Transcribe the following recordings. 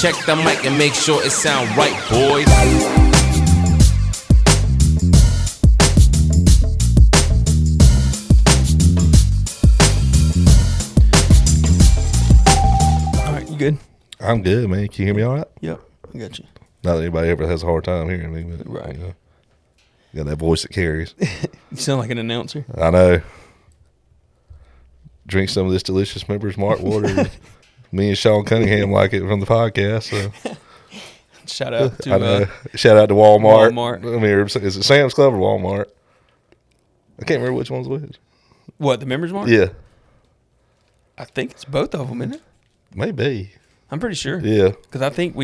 Check the mic and make sure it sound right, boys. All right, you good? I'm good, man. Can you hear me all right? Yep, I got you. Not that anybody ever has a hard time hearing me, but Right. you got that voice that carries. You sound like an announcer. I know. Drink some of this delicious Members Mark water. Me and Sean Cunningham like it from the podcast. So. Shout out to I know. Shout out to Walmart. Walmart. I mean, is it Sam's Club or Walmart? I can't remember which one's which. What, the Members Mark? Yeah, I think it's both of them, isn't it? maybe. I'm pretty sure. Yeah. Because I think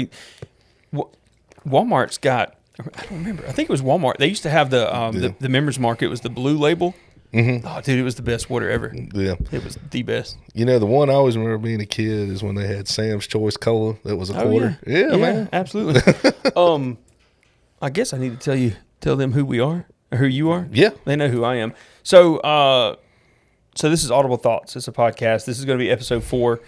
Walmart's got, I don't remember. I think it was Walmart. They used to have the Members Mark. It was the blue label. Mm-hmm. Oh, dude, it was the best water ever. Yeah. It was the best. You know, the one I always remember being a kid is when they had Sam's Choice Cola that was a quarter. Yeah, Man. Absolutely. I guess I need to tell them who we are, or who you are. Yeah. They know who I am. So this is Audible Thoughts. It's a podcast. This is going to be episode 4.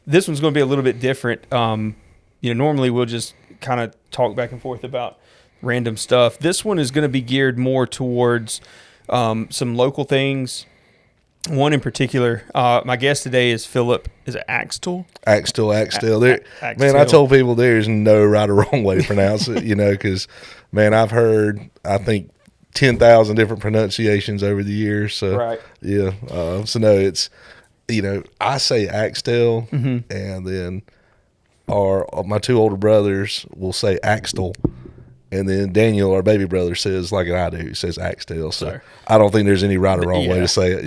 This one's going to be a little bit different. Normally we'll just kind of talk back and forth about random stuff. This one is going to be geared more towards some local things. One in particular, my guest today is Philip. Is it Axtell? Axtell. Axtell. Man, I told people there's no right or wrong way to pronounce it, because, man, I've heard, I think, 10,000 different pronunciations over the years. So, right. Yeah. So, no, it's, I say Axtell, and then my 2 older brothers will say Axtell. And then Daniel, our baby brother, says like I do. He says Axtell. So I don't think there's any right or wrong way to say it.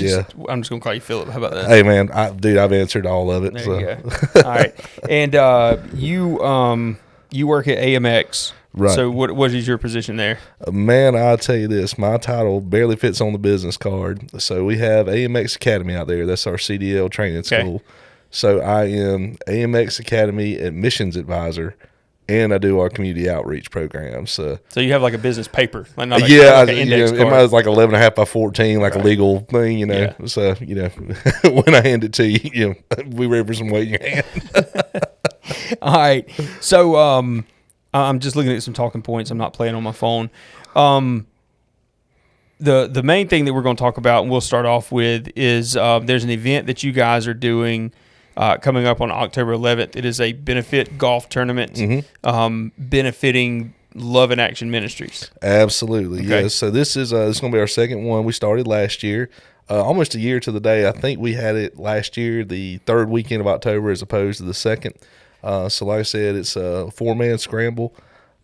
I'm just going to call you Philip. How about that? Hey, man. I've answered all of it. There you go. All right. And you work at AMX. Right. So what is your position there? Man, I'll tell you this. My title barely fits on the business card. So we have AMX Academy out there. That's our CDL training school. So I am AMX Academy Admissions Advisor. And I do our community outreach programs. So you have like a business paper, like not it card. might like 11.5 by 14, like a legal thing, Yeah. So when I hand it to you, we ready for some weight in your hand. All right. So I'm just looking at some talking points. I'm not playing on my phone. The main thing that we're going to talk about, and we'll start off with, is there's an event that you guys are doing. Coming up on October 11th. It is a benefit golf tournament benefiting Love In Action Ministries. Absolutely, okay. Yes. So this is going to be our second one. We started last year, almost a year to the day. I think we had it last year, the 3rd weekend of October as opposed to the 2nd. So like I said, it's a 4-man scramble.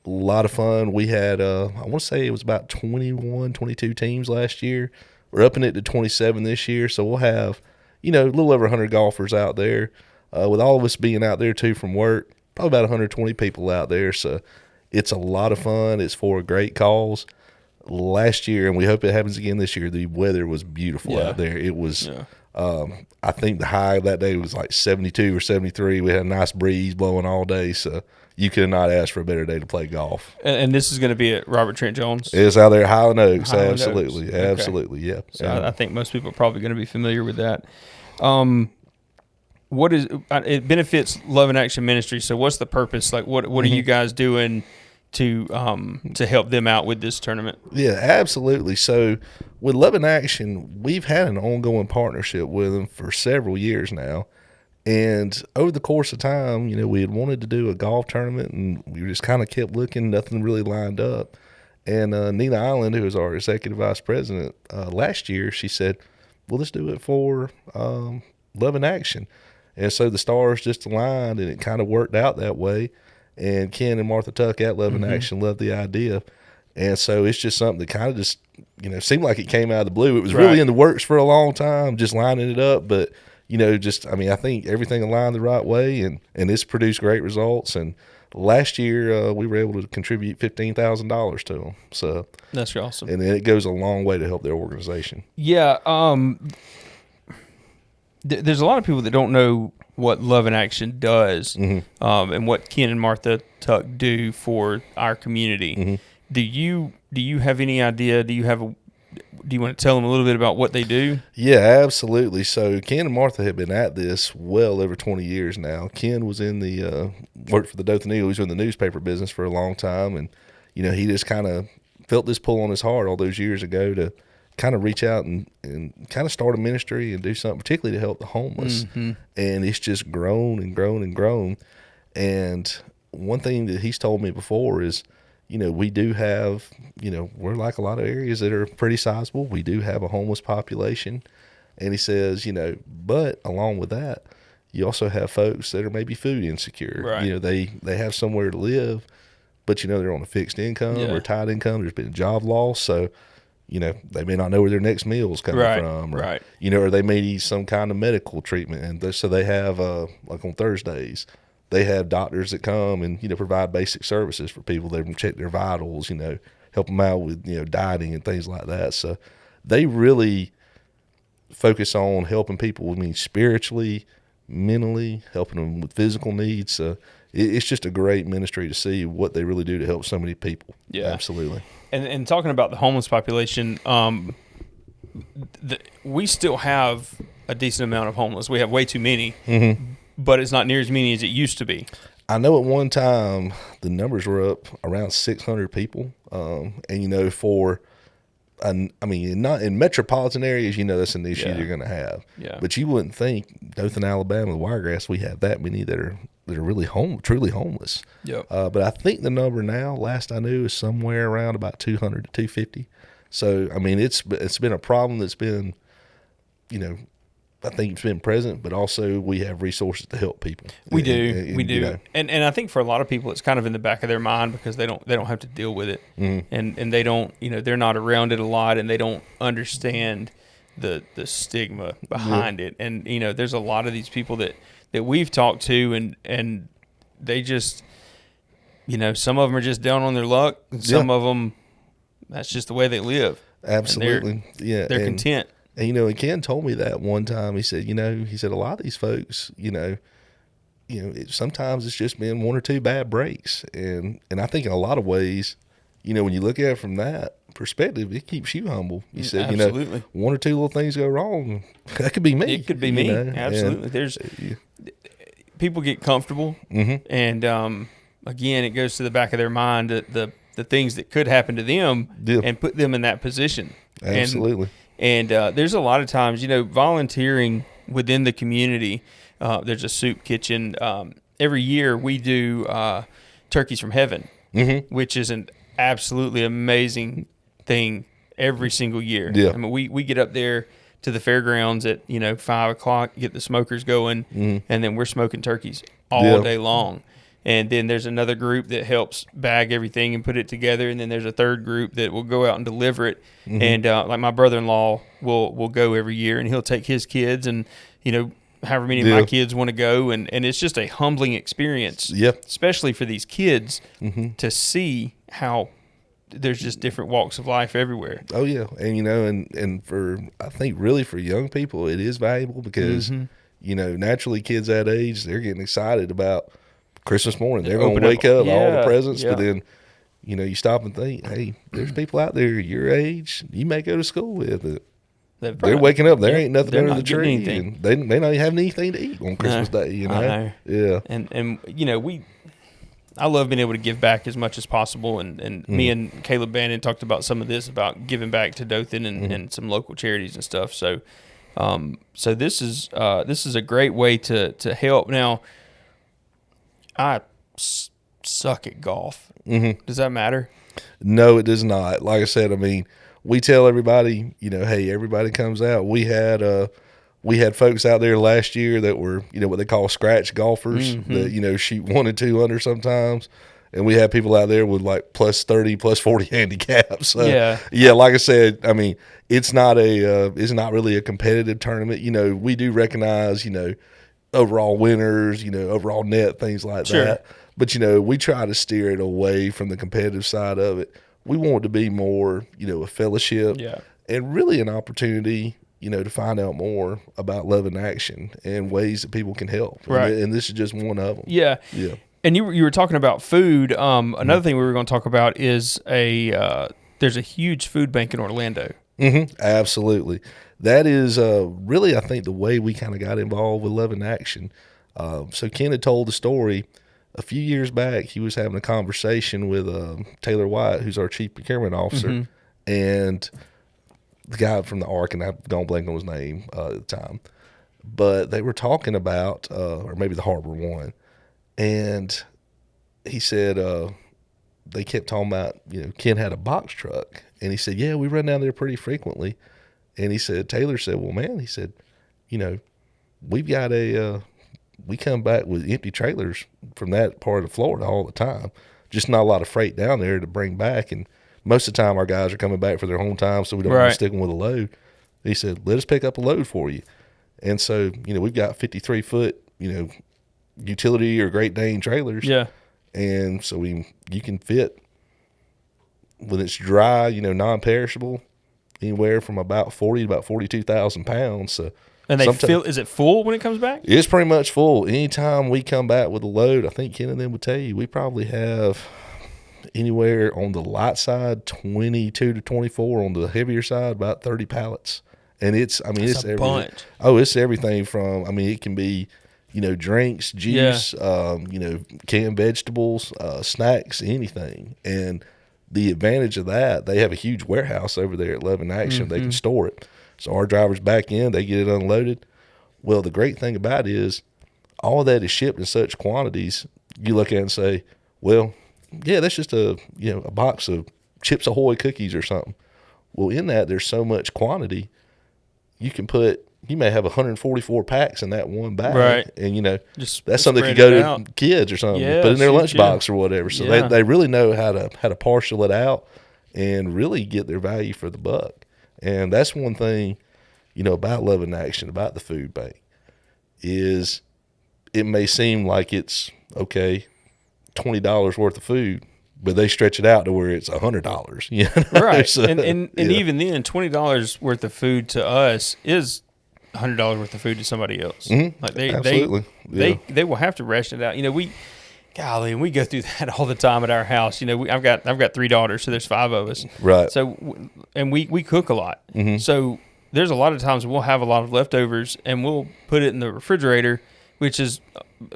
A lot of fun. We had, I want to say it was about 21, 22 teams last year. We're upping it to 27 this year. So we'll have a little over 100 golfers out there, with all of us being out there too from work, probably about 120 people out there. So it's a lot of fun. It's for a great cause. Last year, and we hope it happens again this year, the weather was beautiful out there. It was, I think the high of that day was like 72 or 73. We had a nice breeze blowing all day. So you could not ask for a better day to play golf. And this is going to be at Robert Trent Jones? It's out there at Highland Oaks. Highland absolutely. Oaks. Absolutely. Okay. Yeah. So I think most people are probably going to be familiar with that. What is it? Benefits Love In Action Ministries. So what's the purpose? Like what are you guys doing to help them out with this tournament? Yeah, absolutely. So with Love In Action, we've had an ongoing partnership with them for several years now. And over the course of time, we had wanted to do a golf tournament, and we just kind of kept looking. Nothing really lined up. And Nina Island, who is our executive vice president, last year, she said, well, let's do it for Love In Action. And so the stars just aligned, and it kind of worked out that way. And Ken and Martha Tuck at Love In Action loved the idea. And so it's just something that kind of just, seemed like it came out of the blue. It was really in the works for a long time, just lining it up. But, I think everything aligned the right way, and it's produced great results. And last year, we were able to contribute $15,000 to them. So that's awesome. And then it goes a long way to help their organization. Yeah. There's a lot of people that don't know what Love In Action does, and what Ken and Martha Tuck do for our community. Do you have any idea? Do you have do you want to tell them a little bit about what they do? Yeah, absolutely. So Ken and Martha have been at this well over 20 years now. Ken was in the worked for the Dothan Eagle. He was in the newspaper business for a long time, and he just kind of felt this pull on his heart all those years ago to kind of reach out and kind of start a ministry and do something, particularly to help the homeless. And it's just grown and grown and grown. And one thing that he's told me before is, we do have, we're like a lot of areas that are pretty sizable. We do have a homeless population. And he says, but along with that, you also have folks that are maybe food insecure. Right. They have somewhere to live, but, they're on a fixed income or tight income. There's been a job loss. So, they may not know where their next meal is coming from. Or, or they may need some kind of medical treatment. And so they have, like on Thursdays, they have doctors that come and, provide basic services for people. They can check their vitals, help them out with, dieting and things like that. So they really focus on helping people, spiritually, mentally, helping them with physical needs. So it's just a great ministry to see what they really do to help so many people. Yeah. Absolutely. And talking about the homeless population, we still have a decent amount of homeless. We have way too many. But it's not near as many as it used to be. I know at one time the numbers were up around 600 people. And, not in metropolitan areas, that's an issue you're going to have. Yeah. But you wouldn't think Dothan, Alabama, Wiregrass, we have that many that are really truly homeless. Yep. But I think the number now, last I knew, is somewhere around about 200 to 250. So, it's been a problem that's been, I think it's been present, but also we have resources to help people. We do. And I think for a lot of people, it's kind of in the back of their mind because they don't have to deal with it, and they don't, they're not around it a lot, and they don't understand the stigma behind it. And there's a lot of these people that we've talked to, and they just, some of them are just down on their luck, and some of them, that's just the way they live. Absolutely, they're content. And, and Ken told me that one time. He said, a lot of these folks, sometimes it's just been one or two bad breaks. And I think in a lot of ways, when you look at it from that perspective, it keeps you humble. You said, Absolutely. One or two little things go wrong. That could be me. It could be me. Absolutely. There's people get comfortable. And, again, it goes to the back of their mind that the things that could happen to them and put them in that position. Absolutely. And there's a lot of times, volunteering within the community. There's a soup kitchen. Every year we do Turkeys from Heaven, which is an absolutely amazing thing every single year. Yeah. We get up there to the fairgrounds at 5 o'clock, get the smokers going, and then we're smoking turkeys all day long. And then there's another group that helps bag everything and put it together. And then there's a third group that will go out and deliver it. And like my brother-in-law will go every year, and he'll take his kids and, however many of my kids want to go. And it's just a humbling experience, especially for these kids to see how there's just different walks of life everywhere. Oh, yeah. And, and for, I think really for young people, it is valuable because, naturally kids that age, they're getting excited about Christmas morning. They're going to wake up all the presents, but then, you stop and think, hey, there's people out there your age you may go to school with it. They're waking up. There ain't nothing under the tree, and they not even have anything to eat on Christmas Day. I know. Yeah. And I love being able to give back as much as possible. And me and Caleb Bannon talked about some of this about giving back to Dothan and some local charities and stuff. So, so this is a great way to help. Now, I suck at golf. Does that matter? No, it does not. Like I said, we tell everybody, hey, everybody comes out. We had folks out there last year that were, what they call scratch golfers that, shoot 1 and 2 under sometimes. And we had people out there with like plus 30, plus 40 handicaps. So, yeah, like I said, it's not really a competitive tournament. We do recognize, overall winners, overall net, things like that. But, we try to steer it away from the competitive side of it. We want it to be more, a fellowship and really an opportunity, to find out more about Love in Action and ways that people can help. Right. And this is just one of them. Yeah. Yeah. And you were talking about food. Another thing we were going to talk about is there's a huge food bank in Orlando. Absolutely. That is really, I think, the way we kind of got involved with Love in Action. So Ken had told the story a few years back. He was having a conversation with Taylor White, who's our chief procurement officer, and the guy from the ARC, and I've gone blank on his name at the time. But they were talking about, or maybe the Harbor one, and he said they kept talking about, Ken had a box truck, and he said, yeah, we run down there pretty frequently. And he said, Taylor said, well, man, he said, we've got we come back with empty trailers from that part of Florida all the time. Just not a lot of freight down there to bring back. And most of the time our guys are coming back for their home time, so we don't want to stick them with a load. He said, let us pick up a load for you. And so, we've got 53-foot, utility or Great Dane trailers. Yeah. And so you can fit, when it's dry, non-perishable, anywhere from about 40 to about 42,000 pounds. So, and is it full when it comes back? It's pretty much full. Anytime we come back with a load, I think Ken and them would tell you, we probably have anywhere on the light side, 22 to 24, on the heavier side, about 30 pallets. And it's everything. Bunch. Oh, it's everything from, it can be, drinks, juice, canned vegetables, snacks, anything. And the advantage of that, they have a huge warehouse over there at Love in Action. They can store it. So our drivers back in, they get it unloaded. Well, the great thing about it is all of that is shipped in such quantities. You look at it and say, well, yeah, that's just a box of Chips Ahoy cookies or something. Well, in that, there's so much quantity. You may have 144 packs in that one bag. Right. And, just that's something that could go to kids or something, put in their lunchbox or whatever. So they really know how to parcel it out and really get their value for the buck. And that's one thing, about Love in Action, about the food bank, is it may seem like it's, okay, $20 worth of food, but they stretch it out to where it's $100. Right. So, and even then, $20 worth of food to us is $100 worth of food to somebody else. Like Absolutely. They will have to ration it out. We go through that all the time at our house. I've got 3 daughters, so there's 5 of us. Right. So, and we cook a lot. So there's a lot of times we'll have a lot of leftovers and we'll put it in the refrigerator, which is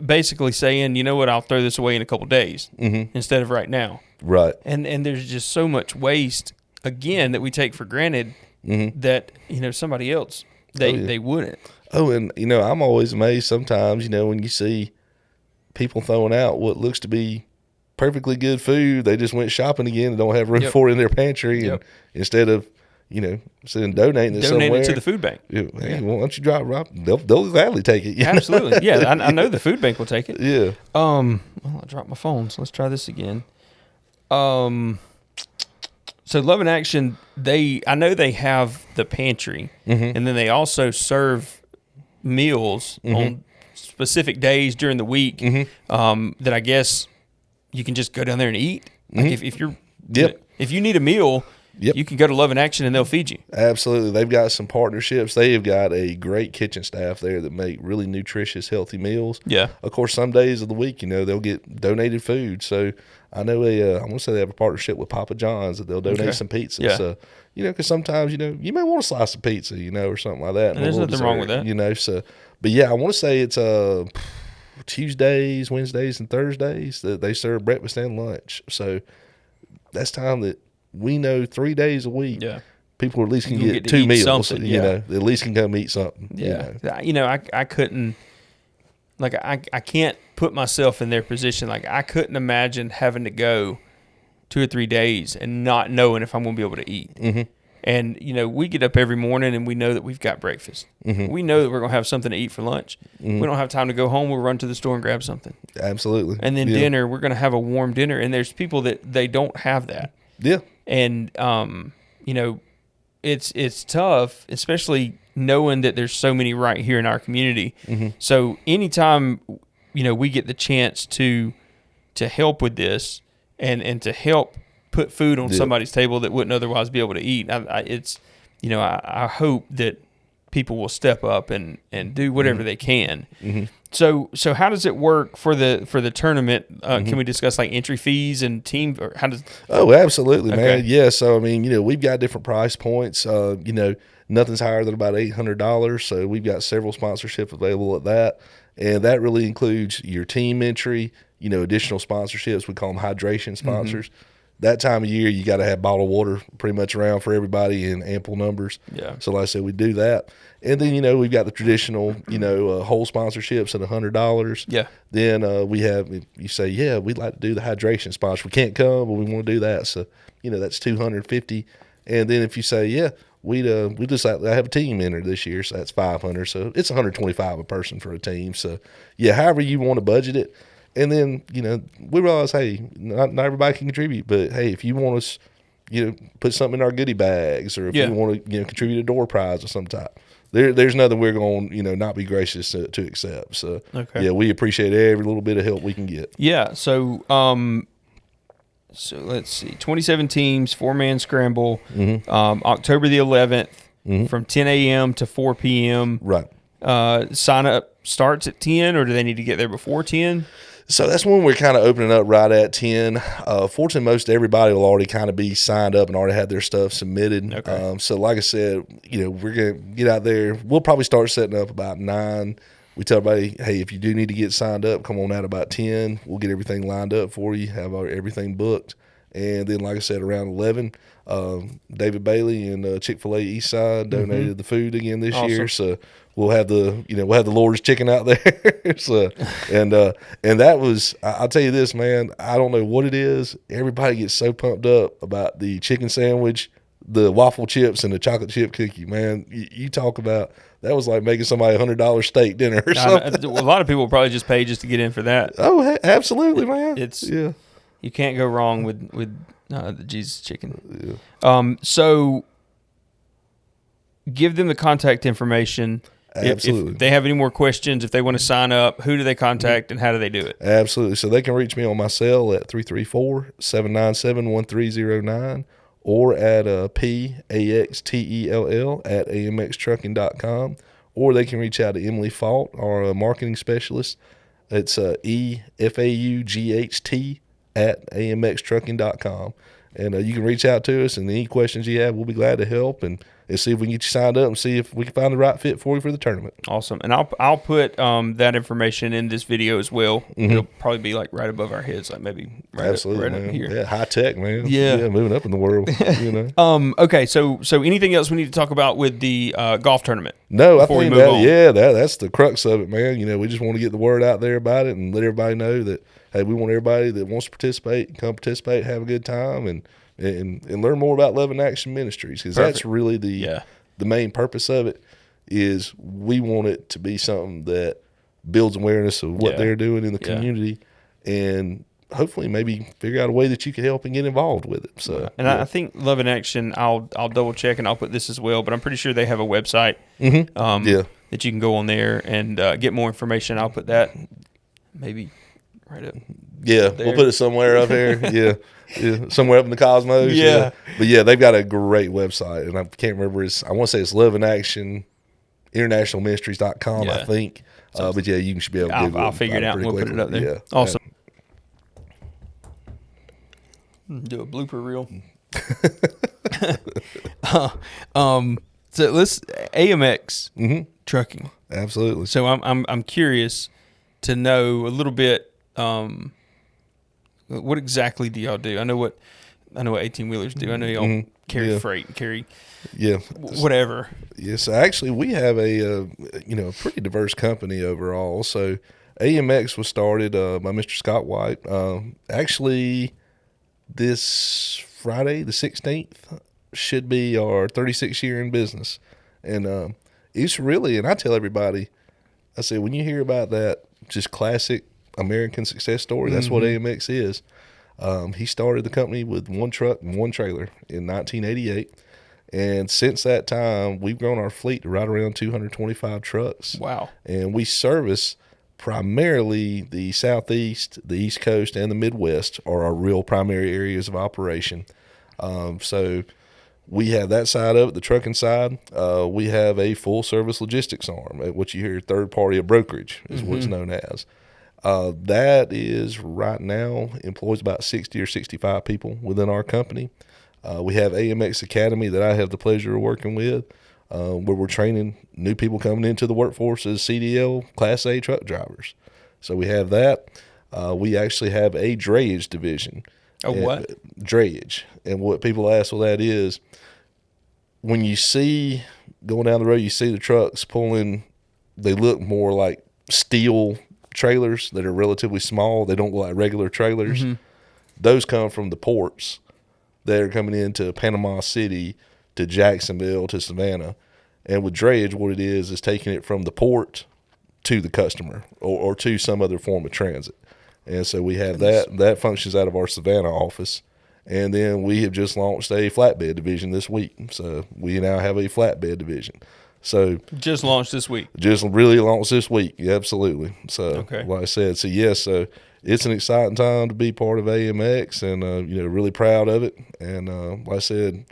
basically saying, I'll throw this away in a couple days instead of right now. Right. And there's just so much waste, again, that we take for granted that, somebody else, they wouldn't. Oh, and, I'm always amazed sometimes, when you see people throwing out what looks to be perfectly good food. They just went shopping again and don't have room for it in their pantry. And instead of, donating it somewhere. To the food bank. Hey, why don't you drop it off? They'll gladly take it. Absolutely. Yeah, I know the food bank will take it. Yeah. Well, I dropped my phone, so let's try this again. So Love in Action, I know they have the pantry, and then they also serve meals on specific days during the week that I guess you can just go down there and eat. Like if you're, if you need a meal, you can go to Love in Action and they'll feed you. Absolutely. They've got some partnerships. They have got a great kitchen staff there that make really nutritious, healthy meals. Yeah. Of course, some days of the week, they'll get donated food. So I know I want to say they have a partnership with Papa John's that they'll donate some pizza. Yeah. So, because sometimes, you may want a slice of pizza, or something like that. And there's nothing wrong with that. So, but yeah, I want to say it's Tuesdays, Wednesdays, and Thursdays that they serve breakfast and lunch. So that's time that we know 3 days a week. Yeah. People at least can get 2 meals. At least can come eat something. Yeah. I couldn't, I can't put myself in their position. I couldn't imagine having to go 2 or 3 days and not knowing if I'm going to be able to eat. And, we get up every morning and we know that we've got breakfast. We know that we're going to have something to eat for lunch. We don't have time to go home. We'll run to the store and grab something. Absolutely. And then dinner, we're going to have a warm dinner. And there's people that they don't have that. Yeah. And, it's tough, especially knowing that there's so many right here in our community. So anytime, we get the chance to help with this and to help put food on somebody's table that wouldn't otherwise be able to eat, I hope that people will step up and do whatever they can So how does it work for the tournament? Can we discuss like entry fees and team? Or how does? Oh, absolutely, Okay. man. Yeah. So I mean, we've got different price points. Nothing's higher than about $800. So we've got several sponsorships available at that, and that really includes your team entry. Additional sponsorships. We call them hydration sponsors. That time of year, you got to have bottled water pretty much around for everybody in ample numbers. Yeah. So like I said, we do that. And then, we've got the traditional, whole sponsorships at $100. Yeah. Then we have, if you say, yeah, we'd like to do the hydration sponsor. We can't come, but we want to do that. So, that's $250. And then if you say, yeah, we just like to have a team enter this year, so that's $500. So it's $125 a person for a team. So, yeah, however you want to budget it. And then, we realize, hey, not everybody can contribute, but hey, if you want us, put something in our goodie bags, or if you want to, contribute a door prize of some type, there's nothing we're going to, not be gracious to accept. So, yeah, we appreciate every little bit of help we can get. Yeah. So, so let's see, 27 teams, 4-man scramble, October the 11th from 10 a.m. to 4 p.m. Right. Sign up starts at 10, or do they need to get there before 10? So that's when we're kind of opening up right at 10. Fortunately, most everybody will already kind of be signed up and already have their stuff submitted. Okay. So like I said, we're going to get out there. We'll probably start setting up about 9. We tell everybody, hey, if you do need to get signed up, come on out about 10. We'll get everything lined up for you, have everything booked. And then, like I said, around 11, David Bailey and Chick-fil-A Eastside donated the food again this year. So we'll have the Lord's chicken out there. So, and that was, I'll tell you this, man, I don't know what it is. Everybody gets so pumped up about the chicken sandwich, the waffle chips, and the chocolate chip cookie, man. You talk about, that was like making somebody $100 steak dinner or something. A lot of people probably just pay just to get in for that. Oh, absolutely, man. Yeah. You can't go wrong with the Jesus chicken. Yeah. So give them the contact information. Absolutely. If they have any more questions, if they want to sign up, who do they contact and how do they do it? Absolutely. So they can reach me on my cell at 334-797-1309 or at PAXTELL at AMXTrucking.com, or they can reach out to Emily Fault, our marketing specialist. It's EFAUGHT at AMXTrucking.com. And you can reach out to us, and any questions you have, we'll be glad to help and see if we can get you signed up and see if we can find the right fit for you for the tournament. Awesome. And I'll put that information in this video as well. It'll probably be like right above our heads, like maybe right Absolutely, up here. Yeah, high tech, man. Yeah, moving up in the world. Okay, so anything else we need to talk about with the golf tournament? No, I think that's the crux of it, man. We just want to get the word out there about it and let everybody know that, hey, we want everybody that wants to participate, come participate, have a good time, and learn more about Love In Action Ministries, because that's really the main purpose of it. Is we want it to be something that builds awareness of what they're doing in the community, and hopefully maybe figure out a way that you can help and get involved with it. So, I think Love In Action, I'll double check and I'll put this as well, but I'm pretty sure they have a website that you can go on there and get more information. I'll put that maybe right up. Yeah, there. We'll put it somewhere up here. Yeah, somewhere up in the cosmos. Yeah. But yeah, they've got a great website, and I can't remember. I want to say it's Love In Action internationalministries.com, I think. But yeah, you should be able to Google I'll figure it out and we'll put it up there. Yeah. Awesome. Do a blooper reel. So let's AMX Trucking. Absolutely. So I'm curious to know a little bit. What exactly do y'all do? I know what 18-wheelers do. I know y'all carry freight and carry whatever. Yeah, so actually we have a pretty diverse company overall. So AMX was started by Mr. Scott White. Actually, this Friday, the 16th, should be our 36th year in business. And it's really, and I tell everybody, I say, when you hear about that just classic American success story, that's what AMX is. He started the company with one truck and one trailer in 1988. And since that time, we've grown our fleet to right around 225 trucks. Wow. And we service primarily the Southeast, the East Coast, and the Midwest are our real primary areas of operation. So we have that side of it, the trucking side. We have a full service logistics arm, what you hear third party, a brokerage is what's known as. That is right now employs about 60 or 65 people within our company. We have AMX Academy that I have the pleasure of working with, where we're training new people coming into the workforce as CDL Class A truck drivers. So we have that. We actually have a drayage division. What? Drayage. And what people ask what that is, when you see going down the road, you see the trucks pulling, they look more like steel trailers that are relatively small. They don't look like regular trailers. Those come from the ports that are coming into Panama City, to Jacksonville, to Savannah. And with drayage, what it is taking it from the port to the customer or to some other form of transit. And so we have that functions out of our Savannah office. And then we have just launched a flatbed division this week. So we now have a flatbed division. So just launched this week. Just really launched this week. Yeah, absolutely. So okay. Like I said, so yes, so it's an exciting time to be part of AMX, and really proud of it. And like I said,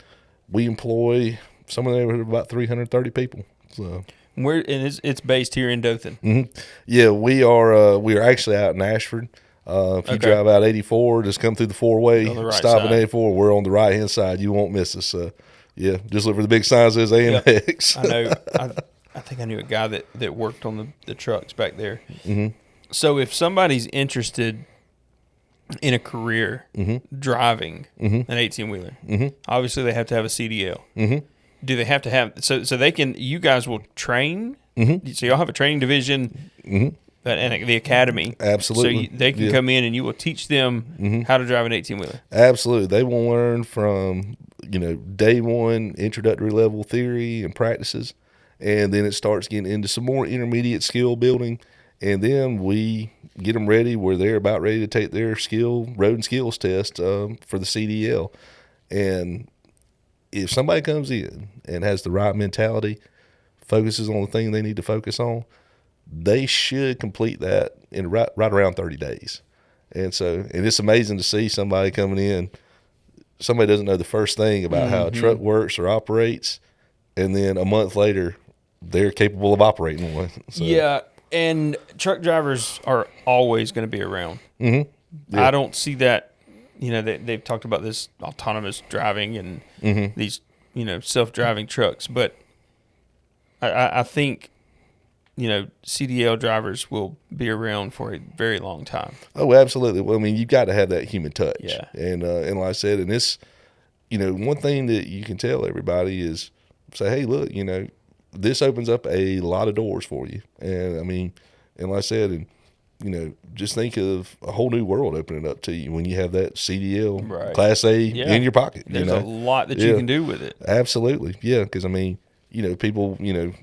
we employ somewhere in the neighborhood of about 330 people. So it's based here in Dothan. Mm-hmm. Yeah, we are actually out in Ashford. If you drive out 84, just come through the four-way, stop at 84. We're on the right-hand side. You won't miss us. Yeah, just look for the big signs that says AMX. Yep. I know. I think I knew a guy that worked on the trucks back there. Mm-hmm. So if somebody's interested in a career driving an 18-wheeler, obviously they have to have a CDL. Do they have to have so they can? You guys will train. So y'all have a training division. And the academy. Absolutely. So they can come in and you will teach them how to drive an 18-wheeler. Absolutely. They will learn from, day one introductory level theory and practices. And then it starts getting into some more intermediate skill building. And then we get them ready where they're about ready to take their road and skills test for the CDL. And if somebody comes in and has the right mentality, focuses on the thing they need to focus on, they should complete that in right around 30 days. And it's amazing to see somebody coming in, somebody doesn't know the first thing about how a truck works or operates, and then a month later, they're capable of operating one. So. Yeah, and truck drivers are always going to be around. Yeah. I don't see that, they've talked about this autonomous driving and these, self-driving trucks, but I think CDL drivers will be around for a very long time. Oh, absolutely. Well, I mean, you've got to have that human touch. Yeah. And like I said, and this, one thing that you can tell everybody is say, hey, look, this opens up a lot of doors for you. And I mean, and like I said, and, just think of a whole new world opening up to you when you have that CDL Class A in your pocket. There's a lot that you can do with it. Absolutely. Yeah. Because, I mean, people,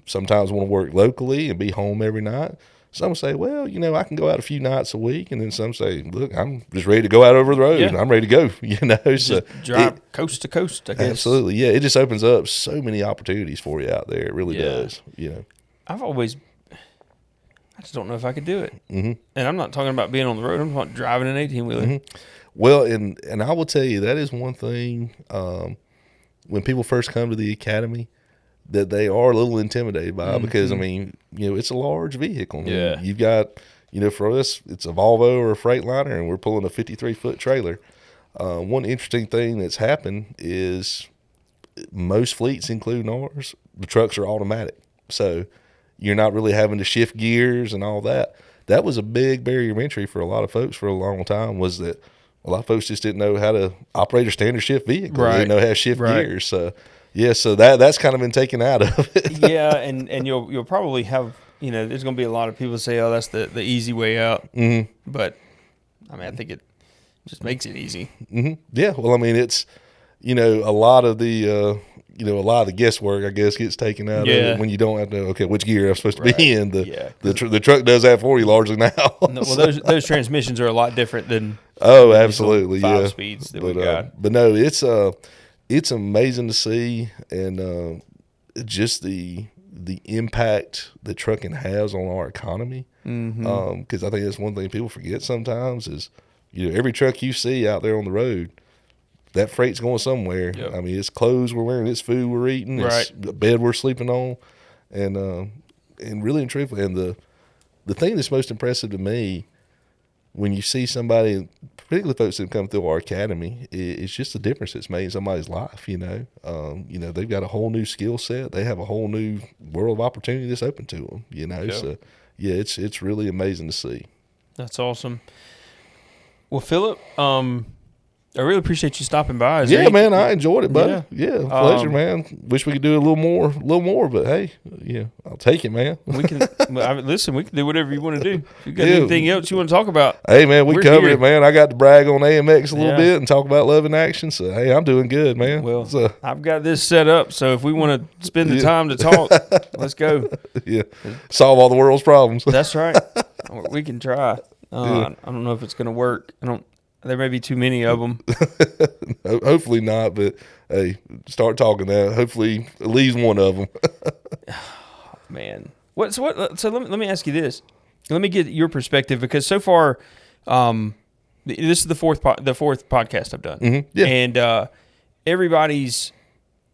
sometimes want to work locally and be home every night. Some say, well, I can go out a few nights a week. And then some say, look, I'm just ready to go out over the road and I'm ready to go, So drive coast to coast, I guess. Absolutely. Yeah. It just opens up so many opportunities for you out there. It really does. I just don't know if I could do it. And I'm not talking about being on the road. I'm talking about driving an 18-wheeler. Well, and I will tell you, that is one thing, when people first come to the academy, that they are a little intimidated by, because I mean, it's a large vehicle. Yeah. You've got, for us, it's a Volvo or a Freightliner, and we're pulling a 53-foot trailer. One interesting thing that's happened is most fleets, including ours, the trucks are automatic. So you're not really having to shift gears and all that. That was a big barrier of entry for a lot of folks for a long time, was that a lot of folks just didn't know how to operate a standard shift vehicle. They didn't know how to shift gears. So yeah, so that's kind of been taken out of it. Yeah, and you'll probably have, there's going to be a lot of people say, oh, that's the easy way out. But I mean, I think it just makes it easy. Yeah, well, I mean, it's a lot of the a lot of the guesswork, I guess, gets taken out of it when you don't have to know, okay, which gear I'm supposed to be in. The truck does that for you largely now. No, well, those transmissions are a lot different than absolutely, 5 speeds that we got. But no, it's amazing to see, and just the impact that trucking has on our economy. Because I think that's one thing people forget sometimes is, every truck you see out there on the road, that freight's going somewhere. Yep. I mean, it's clothes we're wearing, it's food we're eating, it's the bed we're sleeping on, and really and truthfully, and the thing that's most impressive to me when you see somebody, particularly folks that come through our academy, it's just the difference it's made in somebody's life. They've got a whole new skill set. They have a whole new world of opportunity that's open to them. Yep. So yeah, it's really amazing to see. That's awesome. Well, Philip, I really appreciate you stopping by. Man, I enjoyed it, buddy. Yeah, pleasure, man. Wish we could do a little more, but hey, I'll take it, man. We can listen. We can do whatever you want to do. If you got anything else you want to talk about? Hey, man, we covered here. it, man. I got to brag on AMX a little bit and talk about Love in Action. So hey, I'm doing good, man. Well, I've got this set up, so if we want to spend the time to talk, let's go. Yeah, solve all the world's problems. That's right. We can try. I don't know if it's going to work. There may be too many of them. Hopefully not, but hey, start talking now. Hopefully at least one of them. Man. So let me ask you this. Let me get your perspective, because so far, this is the fourth podcast I've done. Mm-hmm. Yeah. And everybody's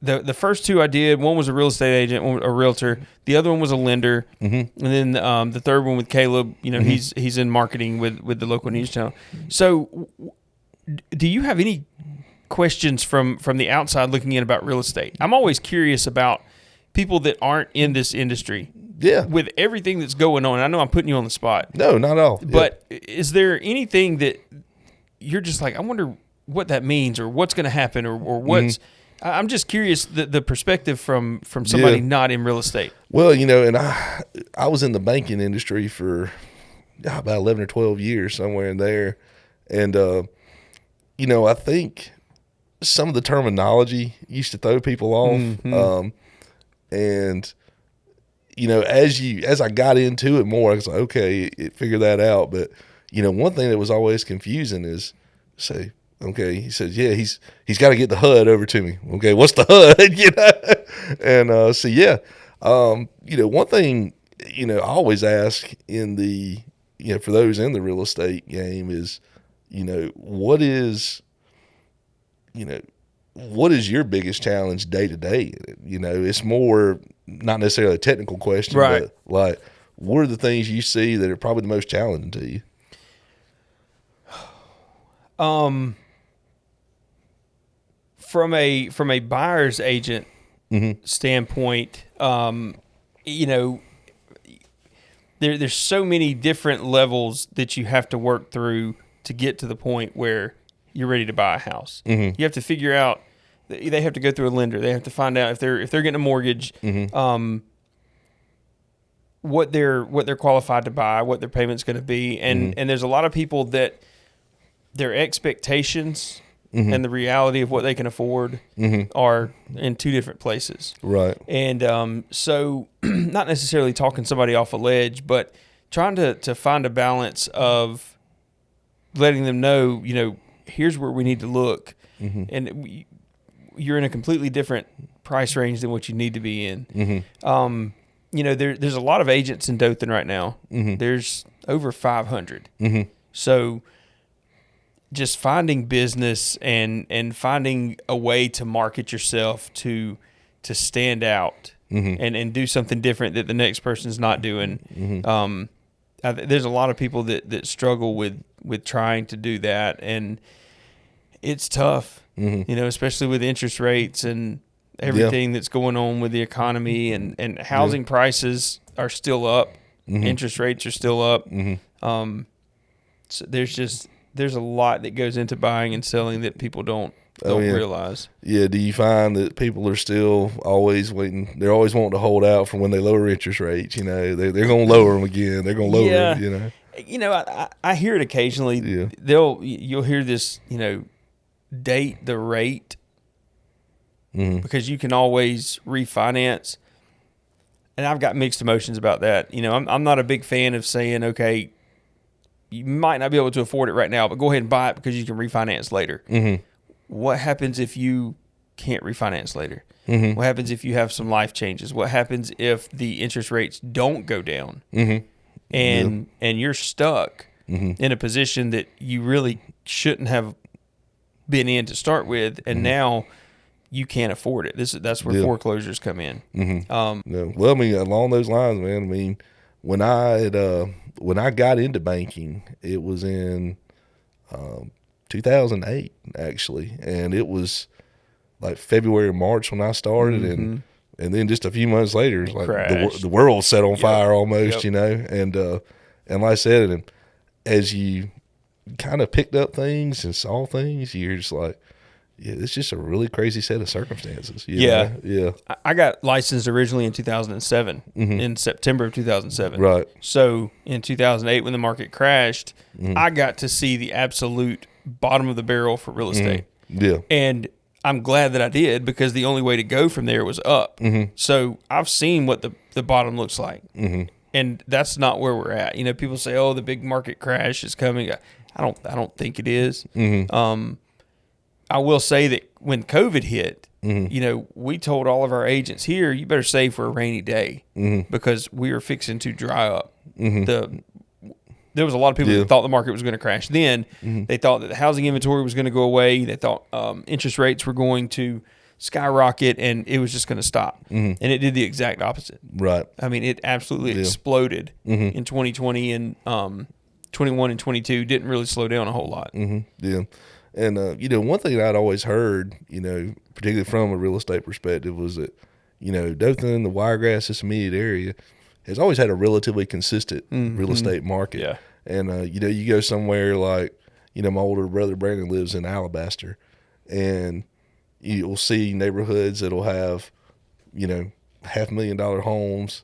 the first two I did, one was a real estate agent, one a realtor, the other one was a lender, and then the third one with Caleb, he's in marketing with the local news channel. So do you have any questions from the outside looking in about real estate? I'm always curious about people that aren't in this industry. Yeah. With everything that's going on. I know I'm putting you on the spot. No, not at all. But is there anything that you're just like, I wonder what that means, or what's going to happen, or what's I'm just curious the perspective from somebody not in real estate. Well, and I was in the banking industry for about 11 or 12 years, somewhere in there. And, I think some of the terminology used to throw people off. And, as I got into it more, I was like, okay, figure that out. But, one thing that was always confusing is, say, okay, he says, yeah, he's got to get the HUD over to me. Okay, what's the HUD? And one thing, I always ask in the, for those in the real estate game is, what is your biggest challenge day to day? It's more not necessarily a technical question, right? But like, what are the things you see that are probably the most challenging to you? From a buyer's agent standpoint, there's so many different levels that you have to work through to get to the point where you're ready to buy a house. You have to figure out. They have to go through a lender. They have to find out if they're getting a mortgage, what they're qualified to buy, what their payment's going to be, and there's a lot of people that their expectations and the reality of what they can afford are in two different places. Right. And so not necessarily talking somebody off a ledge, but trying to find a balance of letting them know, here's where we need to look. And you're in a completely different price range than what you need to be in. There's a lot of agents in Dothan right now. There's over 500. So just finding business and finding a way to market yourself to stand out and do something different that the next person's not doing. There's a lot of people that struggle with trying to do that, and it's tough, especially with interest rates and everything that's going on with the economy, and housing prices are still up. Interest rates are still up. So there's a lot that goes into buying and selling that people don't realize. Yeah. Do you find that people are still always waiting? They're always wanting to hold out for when they lower interest rates. They're going to lower them again. They're going to lower them. I hear it occasionally. You'll hear this. Date the rate because you can always refinance. And I've got mixed emotions about that. I'm not a big fan of saying, okay, you might not be able to afford it right now, but go ahead and buy it because you can refinance later. What happens if you can't refinance later? What happens if you have some life changes? What happens if the interest rates don't go down and you're stuck in a position that you really shouldn't have been in to start with, and now you can't afford it. That's where foreclosures come in. No. Well, I mean, along those lines, man. I mean, when I got into banking, it was in 2008 actually, and it was like February or March when I started, and then just a few months later, it's like the world set on fire almost, you know. And like I said, and as you kind of picked up things and saw things, you're just like, yeah, it's just a really crazy set of circumstances. You know? Yeah. I got licensed originally in 2007, in September of 2007. Right. So in 2008, when the market crashed, I got to see the absolute bottom of the barrel for real estate. Yeah. And I'm glad that I did, because the only way to go from there was up. So I've seen what the bottom looks like. And that's not where we're at. You know, people say, oh, the big market crash is coming. I don't think it is. I will say that when COVID hit, you know, we told all of our agents here, you better save for a rainy day, because we are fixing to dry up. There was a lot of people that thought the market was going to crash then. They thought that the housing inventory was going to go away. They thought interest rates were going to skyrocket, and it was just going to stop. And it did the exact opposite. Right. I mean, it absolutely exploded in 2020, and 21 and 22 didn't really slow down a whole lot. Yeah. And, you know, one thing I'd always heard, you know, particularly from a real estate perspective, was that, you know, Dothan, the Wiregrass, this immediate area, has always had a relatively consistent real estate market. Yeah. And, you know, you go somewhere like, you know, my older brother Brandon lives in Alabaster, and you'll see neighborhoods that'll have, you know, $500,000 homes.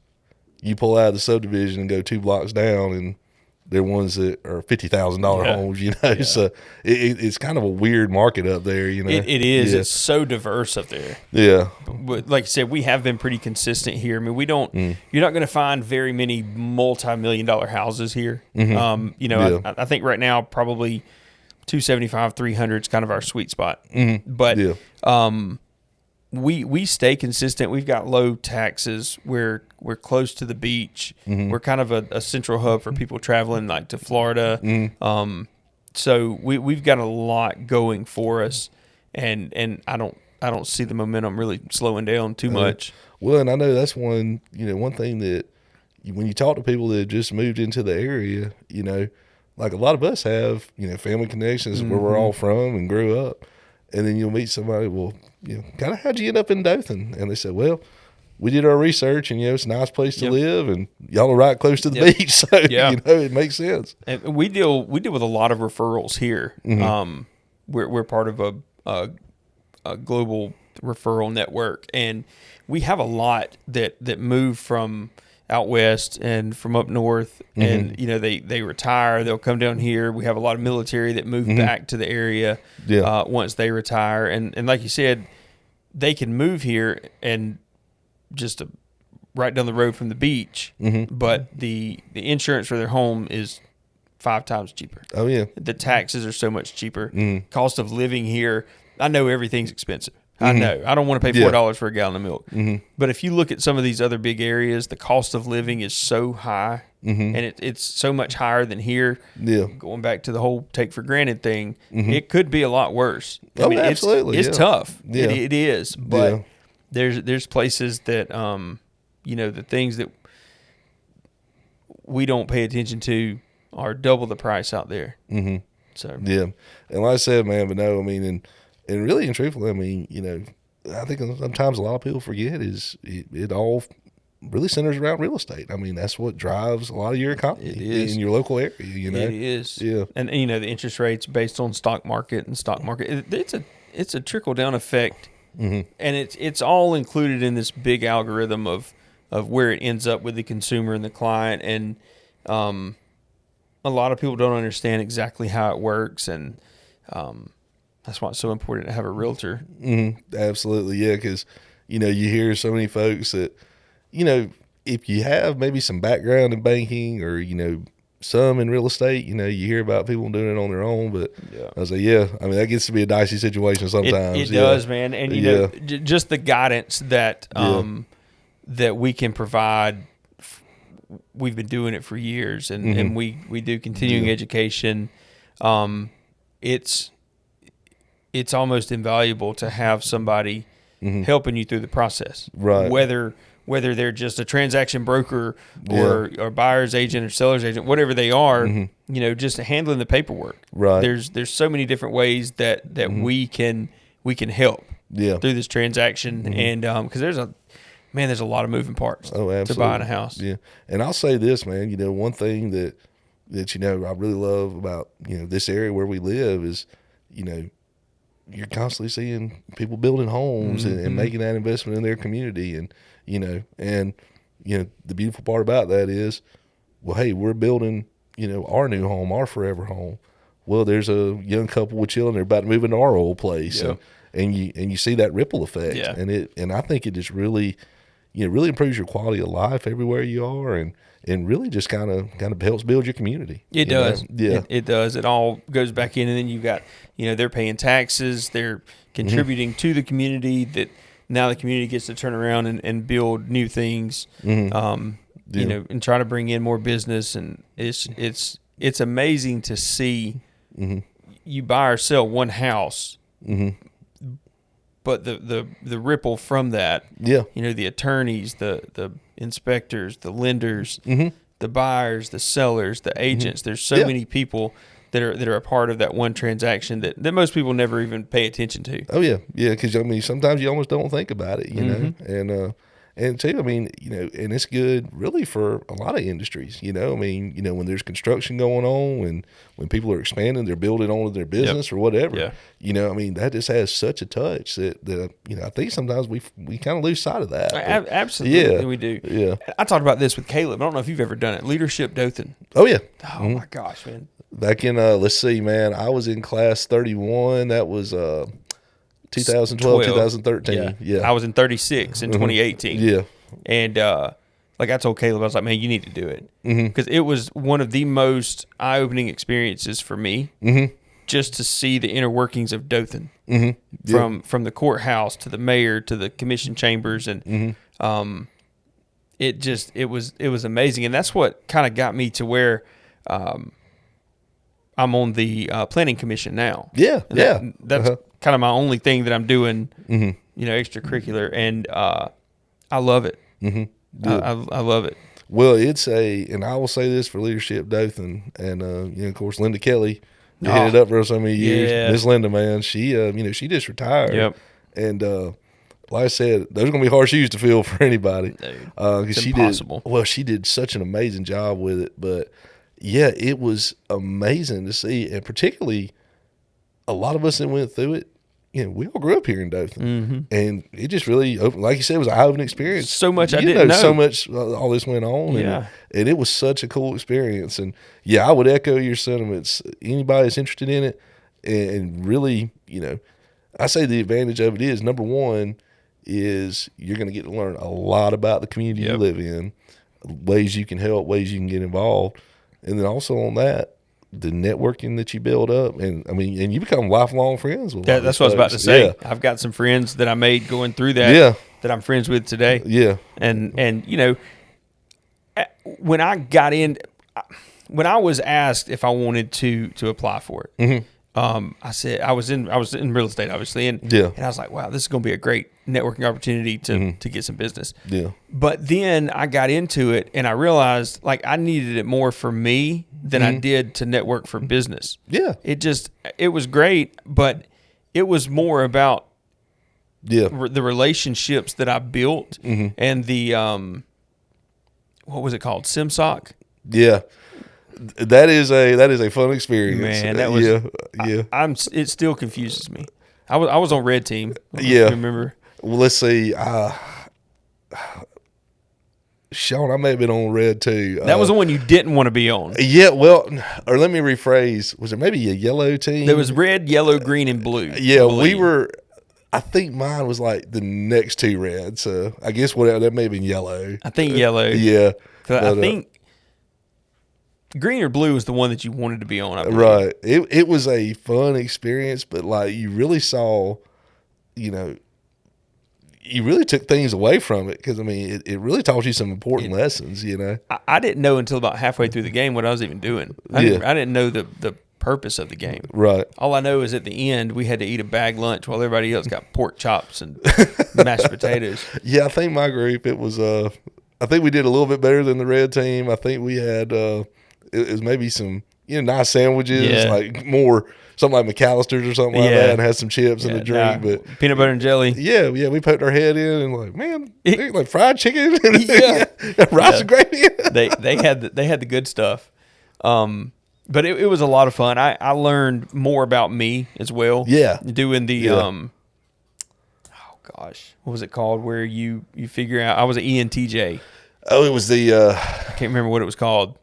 You pull out of the subdivision and go 2 blocks down, and they're ones that are $50,000 homes, you know. Yeah. So it's kind of a weird market up there, you know. It is. It's so diverse up there. Yeah. But like you said, we have been pretty consistent here. I mean, we don't. You're not going to find very many multi-million-dollar houses here. You know, I think right now probably 275, 300 is kind of our sweet spot. But we stay consistent. We've got low taxes. We're close to the beach. We're kind of a central hub for people traveling like to Florida. So we've got a lot going for us, and I don't see the momentum really slowing down too much. Well, and I know that's one thing that when you talk to people that just moved into the area, you know, like a lot of us have, you know, family connections where we're all from and grew up. And then you'll meet somebody, well, you know, kind of how'd you end up in Dothan? And they said, well, we did our research, and, you know, it's a nice place to live, and y'all are right close to the beach. So, you know, it makes sense. And we deal with a lot of referrals here. We're part of a global referral network, and we have a lot that move from out west and from up north, and you know, they retire, they'll come down here. We have a lot of military that move back to the area once they retire, and like you said, they can move here and just right down the road from the beach, but the insurance for their home is 5 times cheaper. Oh yeah, the taxes are so much cheaper. Cost of living here, I know everything's expensive. I know. I don't want to pay $4 for a gallon of milk. But if you look at some of these other big areas, the cost of living is so high, and it's so much higher than here. Yeah. Going back to the whole take for granted thing, it could be a lot worse. I mean, absolutely. It's tough. Yeah. It is. But there's places that, you know, the things that we don't pay attention to are double the price out there. So yeah. And like I said, man, but no, I mean, and really and truthfully, I mean, you know, I think sometimes a lot of people forget is it all really centers around real estate. I mean, that's what drives a lot of your economy in your local area, you know. It is. Yeah. And you know, the interest rates based on stock market, it's a trickle down effect. And it's all included in this big algorithm of where it ends up with the consumer and the client, and a lot of people don't understand exactly how it works, and that's why it's so important to have a realtor. Absolutely, yeah, because, you know, you hear so many folks that, you know, if you have maybe some background in banking or, you know, some in real estate, you know, you hear about people doing it on their own, but I was like, I mean, that gets to be a dicey situation sometimes. It does, man, and you know, just the guidance that that we can provide. We've been doing it for years, and we do continuing education. it's almost invaluable to have somebody helping you through the process. Right. Whether they're just a transaction broker or buyer's agent or seller's agent, whatever they are, just handling the paperwork. Right. There's so many different ways that we can help through this transaction, and because there's a lot of moving parts to buying a house. Yeah, and I'll say this, man. One thing that I really love about this area where we live is you're constantly seeing people building homes and making that investment in their community, and the beautiful part about that is, well, hey, we're building our new home, our forever home. Well, there's a young couple with children, they're about to move into our old place, and you see that ripple effect, and I think it just really really improves your quality of life everywhere you are, and really just kind of helps build your community. It does. Yeah. It does. It all goes back in, and then you've got, they're paying taxes, they're contributing to the community, that now the community gets to turn around and build new things, and try to bring in more business. And it's amazing to see you buy or sell one house, but the ripple from that, the attorneys, the inspectors, the lenders, the buyers, the sellers, the agents. There's so many people that are a part of that one transaction that most people never even pay attention to. Oh yeah, because sometimes you almost don't think about it, and too, and it's good really for a lot of industries, when there's construction going on, when people are expanding, they're building onto their business or whatever, that just has such a touch that I think sometimes we kind of lose sight of that. Absolutely, we do. Yeah. I talked about this with Caleb. I don't know if you've ever done it. Leadership Dothan. Oh yeah. Oh my gosh, man. Back in, let's see, man, I was in class 31. That was 2012, 2013. Yeah. I was in 36 in 2018. Yeah. And like I told Caleb, I was like, man, you need to do it. Because it was one of the most eye-opening experiences for me, just to see the inner workings of Dothan, from the courthouse to the mayor to the commission chambers. And it was amazing. And that's what kind of got me to where I'm on the planning commission now. Yeah, That's kind of my only thing that I'm doing, extracurricular, and I love it. I love it. Well, and I will say this for Leadership Dothan, and of course Linda Kelly headed up for so many years. Yeah. Miss Linda, man, she she just retired. Yep. And like I said, those are gonna be hard shoes to fill for anybody. It's she impossible. she did such an amazing job with it, but yeah, it was amazing to see, and particularly a lot of us that went through it, we all grew up here in Dothan, and it just really opened, like you said, it was an eye-opening experience. So much I didn't know. So much all this went on, and it was such a cool experience. And yeah, I would echo your sentiments. Anybody that's interested in it, and really, I say the advantage of it is, number one, is you're going to get to learn a lot about the community you live in, ways you can help, ways you can get involved. And then also on that, the networking that you build up, and you become lifelong friends with. That's what I was about to say. Yeah. I've got some friends that I made going through that. That I'm friends with today. Yeah. And when I got in, when I was asked if I wanted to apply for it, I said I was in real estate, obviously, and I was like, wow, this is going to be a great networking opportunity to get some business. Yeah. But then I got into it, and I realized like I needed it more for me than I did to network for business. Yeah. It was great, but it was more about the relationships that I built and the what was it called, SimSoc? Yeah. That is a fun experience. Man, that was it still confuses me. I was on red team. Yeah. Remember? Well, let's see. Sean, I may have been on red too. That was the one you didn't want to be on. Yeah, well, or let me rephrase. Was it maybe a yellow team? There was red, yellow, green, and blue. Yeah, we were. I think mine was like the next two red. So I guess that may have been yellow. I think yellow. Yeah. I think green or blue was the one that you wanted to be on. I believe. Right. It was a fun experience, but like you really saw, you really took things away from it because it really taught you some important lessons. I didn't know until about halfway through the game what I was even doing. I didn't know the purpose of the game. Right. All I know is at the end we had to eat a bag lunch while everybody else got pork chops and mashed potatoes. Yeah, I think my group, it was I think we did a little bit better than the red team. I think we had it was maybe some nice sandwiches, like more something like McAllister's or something like that, and had some chips and a drink. But peanut butter and jelly. Yeah, we poked our head in and like, man, like fried chicken, and rice and gravy. they had the good stuff. But it was a lot of fun. I learned more about me as well. Yeah, doing the oh gosh, what was it called? Where you figure out? I was an ENTJ. Oh, it was the I can't remember what it was called.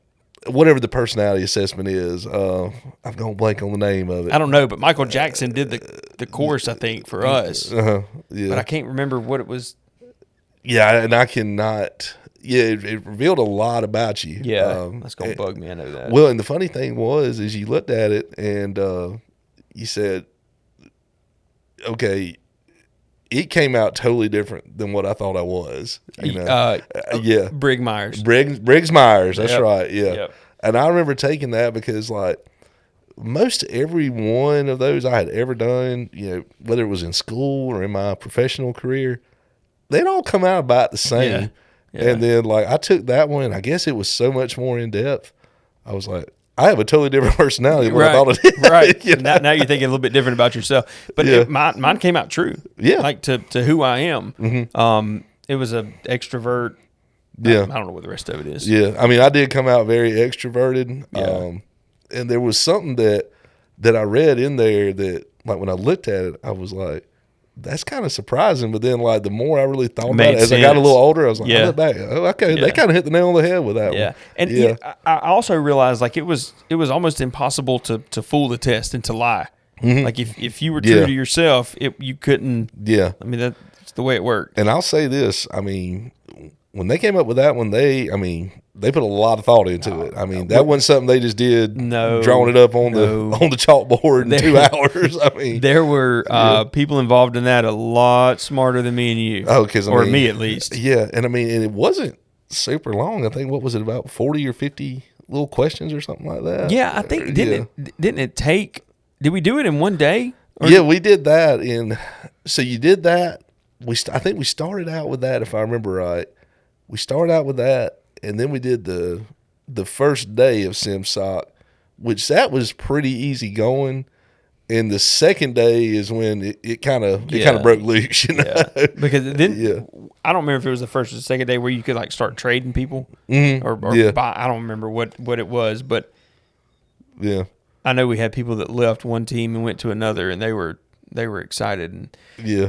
Whatever the personality assessment is, I've gone blank on the name of it. I don't know, but Michael Jackson did the course, I think, for us. Yeah. But I can't remember what it was. Yeah, and I cannot. Yeah, it revealed a lot about you. Yeah, that's gonna bug me. I know that. Well, and the funny thing is you looked at it and you said, "Okay, it came out totally different than what I thought I was." Yeah, Briggs Myers. Briggs Myers. That's right. Yeah, Yep. And I remember taking that because like most every one of those I had ever done, whether it was in school or in my professional career, they'd all come out about the same. Yeah. And then like I took that one, I guess it was so much more in depth. I was like, I have a totally different personality than what I thought it did. Right. Now you're thinking a little bit different about yourself. But mine came out true. Yeah. Like to who I am. Mm-hmm. It was an extrovert. Yeah. I don't know what the rest of it is. Yeah. I mean, I did come out very extroverted. Yeah. And there was something that I read in there that like when I looked at it, I was like, that's kind of surprising. But then like the more I really thought about it, as I got a little older, I was like, I look back, okay, they kind of hit the nail on the head with that one. And I also realized like it was almost impossible to fool the test and to lie. Mm-hmm. Like if you were true to yourself, you couldn't. Yeah. I mean, that's the way it worked. And I'll say this, I mean, when they came up with that one, they put a lot of thought into it. I mean, that wasn't something they just did, drawing it up on the chalkboard in 2 hours. I mean, there were people involved in that a lot smarter than me and you. Oh, because me at least. Yeah, and I mean, and it wasn't super long. I think what was it, about 40 or 50 little questions or something like that. Yeah, I think didn't it take? Did we do it in one day? Yeah, we did that. So you did that. I think we started out with that, if I remember right. We started out with that, and then we did the first day of SimSoc, which that was pretty easy going. And the second day is when it kind of broke loose, Because then I don't remember if it was the first or the second day where you could like start trading people or buy. I don't remember what it was, but I know we had people that left one team and went to another, and they were excited, and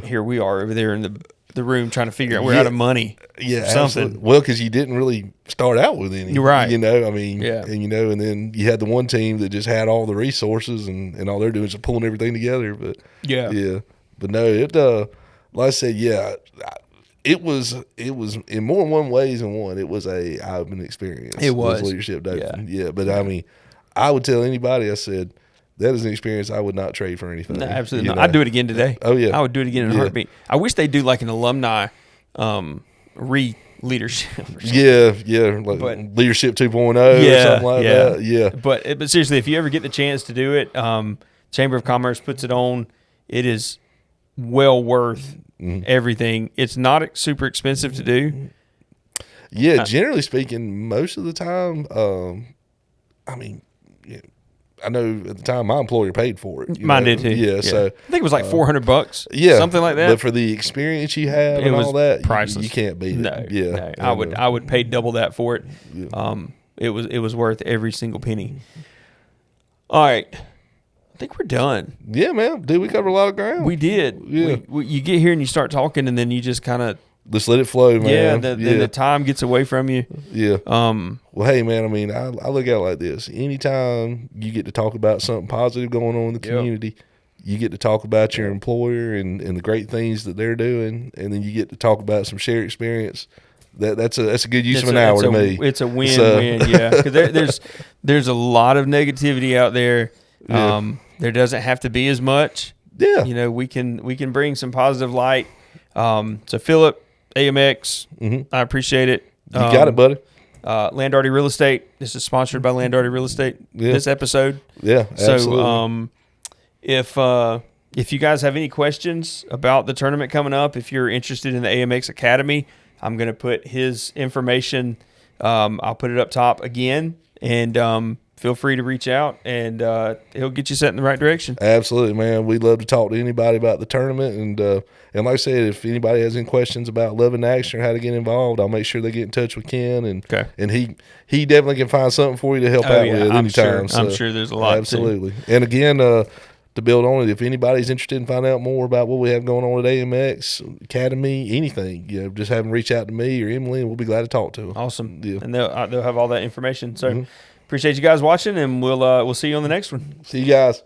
here we are over there in the room trying to figure out we're out of money. Yeah, something. Absolutely. Well, because you didn't really start out with any. You're right. I mean, and then you had the one team that just had all the resources and all they're doing is pulling everything together. But but no, it like I said, it was in more than one ways than one. It was a eye-opening experience. It was leadership day. Yeah. But I mean, I would tell anybody. I said, that is an experience I would not trade for anything. No, absolutely not. I'd do it again today. Oh, yeah. I would do it again in a heartbeat. I wish they'd do like an alumni re-leadership. Like Leadership 2.0 or something like that. Yeah. But seriously, if you ever get the chance to do it, Chamber of Commerce puts it on. It is well worth everything. It's not super expensive to do. Yeah, generally speaking, most of the time, I mean, I know at the time my employer paid for it. Mine did too. Yeah, so I think it was like $400. Yeah, something like that. But for the experience you have and all that, priceless. You can't beat it. No. I would pay double that for it. Yeah. It was worth every single penny. All right, I think we're done. Yeah, man. Dude, we covered a lot of ground. We did. Yeah. You get here and you start talking, and then you just kind of just let it flow, man. Yeah, then the time gets away from you. Yeah. Well, hey, man, I mean, I look at it like this. Anytime you get to talk about something positive going on in the community, you get to talk about your employer and the great things that they're doing, and then you get to talk about some shared experience. That's a good use of an hour to me. It's a win-win, yeah. Because there's a lot of negativity out there. There doesn't have to be as much. Yeah. We can bring some positive light. So Philip, AMX, I appreciate it. You got it, buddy. Landarty Real Estate. This is sponsored by Landarty Real Estate. Yeah. This episode. Yeah, absolutely. So if you guys have any questions about the tournament coming up, if you're interested in the AMX Academy, I'm going to put his information. I'll put it up top again, and feel free to reach out, and he'll get you set in the right direction. Absolutely, man. We'd love to talk to anybody about the tournament, and like I said, if anybody has any questions about Love In Action or how to get involved, I'll make sure they get in touch with Ken, and he definitely can find something for you to help out with anytime. I'm sure there's a lot. Absolutely, and again, to build on it, if anybody's interested in finding out more about what we have going on at AMX Academy, anything, just have them reach out to me or Emily, and we'll be glad to talk to them. Awesome, Yeah. and they'll have all that information. So appreciate you guys watching, and we'll see you on the next one. See you guys.